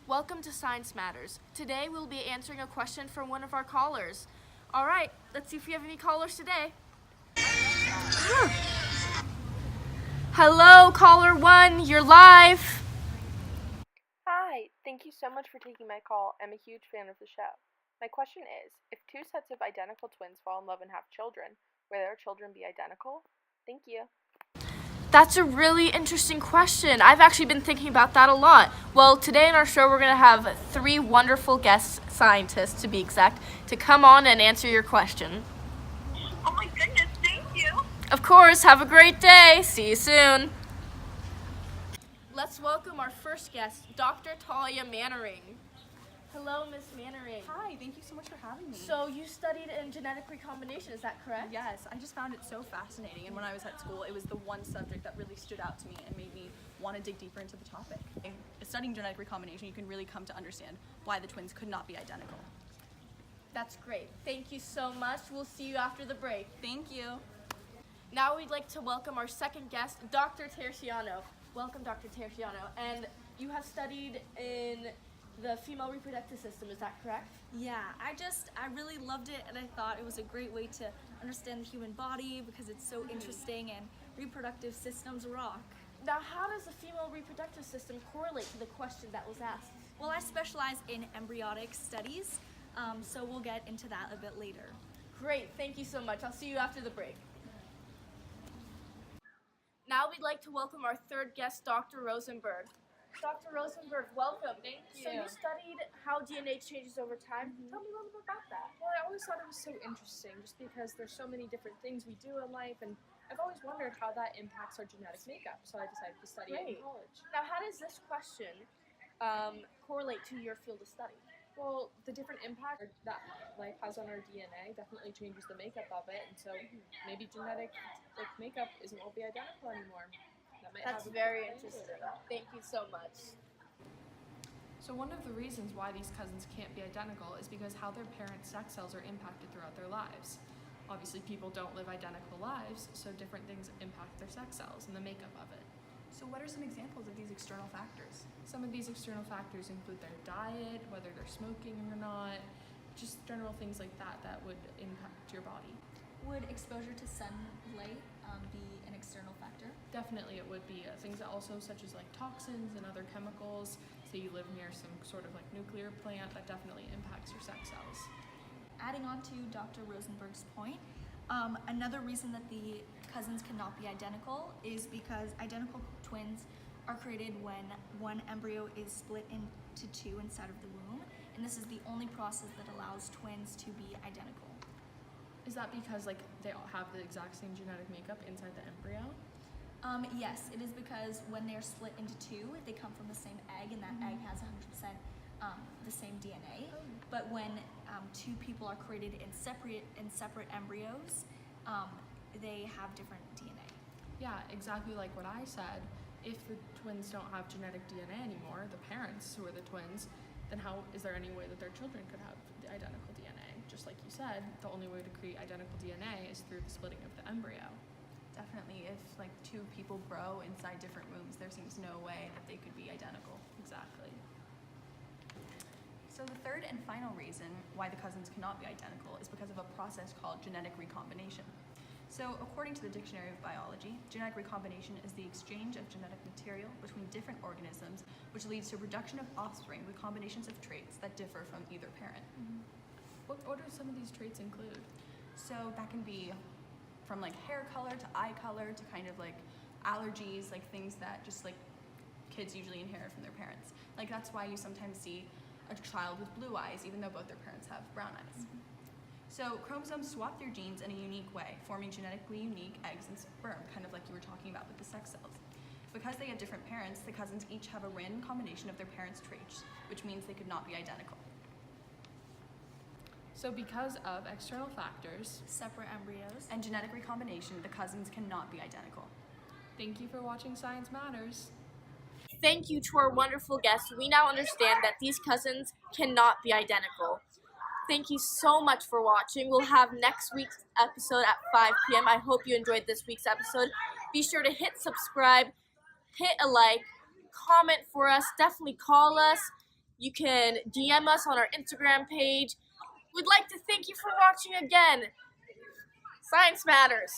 Welcome to Science Matters. Today we'll be answering a question from one of our callers. All right, let's see if we have any callers today. Hello, caller one, you're live. Hi, thank you so much for taking my call. I'm a huge fan of the show. My question is, if two sets of identical twins fall in love and have children, will their children be identical? Thank you. That's a really interesting question. I've actually been thinking about that a lot. Well, today in our show, we're going to have three wonderful guest scientists, to be exact, to come on and answer your question. Oh my goodness, thank you. Of course, have a great day. See you soon. Let's welcome our first guest, Dr. Talia Mannering. Hello, Miss Mannering. Hi, thank you so much for having me. So you studied in genetic recombination, is that correct? Yes, I just found it so fascinating, and when I was at school, it was the one subject that really stood out to me and made me want to dig deeper into the topic. Studying genetic recombination, you can really come to understand why the twins could not be identical. That's great. Thank you so much. We'll see you after the break. Thank you. Now we'd like to welcome our second guest, Dr. Terciano. Welcome, Dr. Terciano. And you have studied in the female reproductive system, is that correct? Yeah, I really loved it, and I thought it was a great way to understand the human body because it's so interesting and reproductive systems rock. Now, how does the female reproductive system correlate to the question that was asked? Well, I specialize in embryonic studies, so we'll get into that a bit later. Great, thank you so much. I'll see you after the break. Now we'd like to welcome our third guest, Dr. Rosenberg. Dr. Rosenberg, welcome. Thank you. So you studied how DNA changes over time. Tell me a little bit about that. Well, I always thought it was so interesting just because there's so many different things we do in life, and I've always wondered how that impacts our genetic makeup, so I decided to study it in Great. college. Now, how does this question correlate to your field of study? Well, the different impact that life has on our DNA definitely changes the makeup of it, and so maybe genetic makeup won't be identical anymore. That might That's have a very big thing to interesting. it. Thank you so much. So one of the reasons why these cousins can't be identical is because how their parents' sex cells are impacted throughout their lives. Obviously, people don't live identical lives, so different things impact their sex cells and the makeup of it. So what are some examples of these external factors? Some of these external factors include their diet, whether they're smoking or not, just general things like that that would impact your body. Would exposure to sunlight be an external factor? Definitely it would be things that also such as like toxins and other chemicals. Say you live near some sort of like nuclear plant, that definitely impacts your sex cells. Adding on to Dr. Rosenberg's point, another reason that the cousins cannot be identical is because identical twins are created when one embryo is split into two inside of the womb, and this is the only process that allows twins to be identical. Is that because like they all have the exact same genetic makeup inside the embryo? Yes, it is because when they're split into two, they come from the same egg, and that egg has 100% the same DNA. But when two people are created in separate embryos, they have different DNA. Yeah, exactly like what I said. If the twins don't have genetic DNA anymore, the parents who are the twins, then how is there any way that their children could have the identical DNA? Just like you said, the only way to create identical DNA is through the splitting of the embryo. Definitely, if like two people grow inside different wombs, there seems no way that they could be identical. Exactly. So the third and final reason why the cousins cannot be identical is because of a process called genetic recombination. So according to the Dictionary of Biology, genetic recombination is the exchange of genetic material between different organisms, which leads to production of offspring with combinations of traits that differ from either parent. What do some of these traits include? So that can be from like hair color to eye color to kind of like allergies, like things that just like kids usually inherit from their parents. Like that's why you sometimes see a child with blue eyes even though both their parents have brown eyes. So chromosomes swap their genes in a unique way, forming genetically unique eggs and sperm, kind of like you were talking about with the sex cells. Because they have different parents, the cousins each have a random combination of their parents' traits, which means they could not be identical. So because of external factors, Separate embryos. And genetic recombination, the cousins cannot be identical. thank you for watching Science Matters. Thank you to our wonderful guests. We now understand that these cousins cannot be identical. Thank you so much for watching. We'll have next week's episode at 5 p.m. I hope you enjoyed this week's episode. Be sure to hit subscribe, hit a like, comment for us, definitely call us. You can DM us on our Instagram page. We'd like to thank you for watching again. Science matters.